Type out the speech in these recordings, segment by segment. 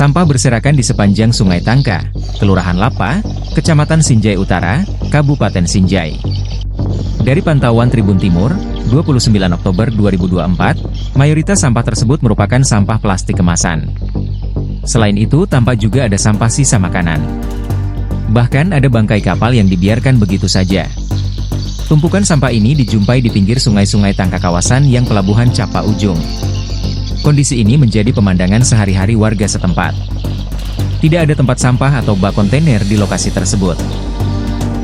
Sampah berserakan di sepanjang Sungai Tangka, Kelurahan Lapa, Kecamatan Sinjai Utara, Kabupaten Sinjai. Dari pantauan Tribun Timur, 29 Oktober 2024, mayoritas sampah tersebut merupakan sampah plastik kemasan. Selain itu, tampak juga ada sampah sisa makanan. Bahkan ada bangkai kapal yang dibiarkan begitu saja. Tumpukan sampah ini dijumpai di pinggir sungai-sungai Tangka kawasan yang pelabuhan Capa Ujung. Kondisi ini menjadi pemandangan sehari-hari warga setempat. Tidak ada tempat sampah atau bak kontainer di lokasi tersebut.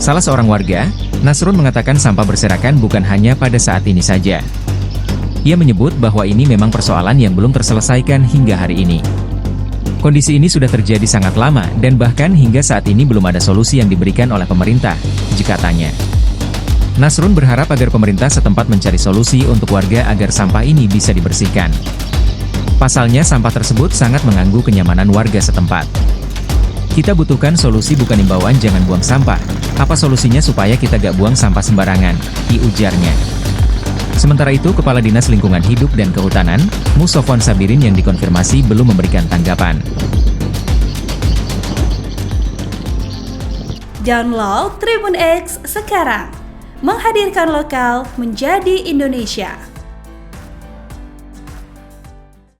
Salah seorang warga, Nasrun, mengatakan sampah berserakan bukan hanya pada saat ini saja. Ia menyebut bahwa ini memang persoalan yang belum terselesaikan hingga hari ini. Kondisi ini sudah terjadi sangat lama dan bahkan hingga saat ini belum ada solusi yang diberikan oleh pemerintah, jika tanya. Nasrun berharap agar pemerintah setempat mencari solusi untuk warga agar sampah ini bisa dibersihkan. Pasalnya sampah tersebut sangat mengganggu kenyamanan warga setempat. Kita butuhkan solusi, bukan imbauan jangan buang sampah. Apa solusinya supaya kita gak buang sampah sembarangan, ujarnya. Sementara itu, Kepala Dinas Lingkungan Hidup dan Kehutanan, Musofwan Sabirin, yang dikonfirmasi belum memberikan tanggapan. Download Tribun X sekarang, menghadirkan lokal menjadi Indonesia.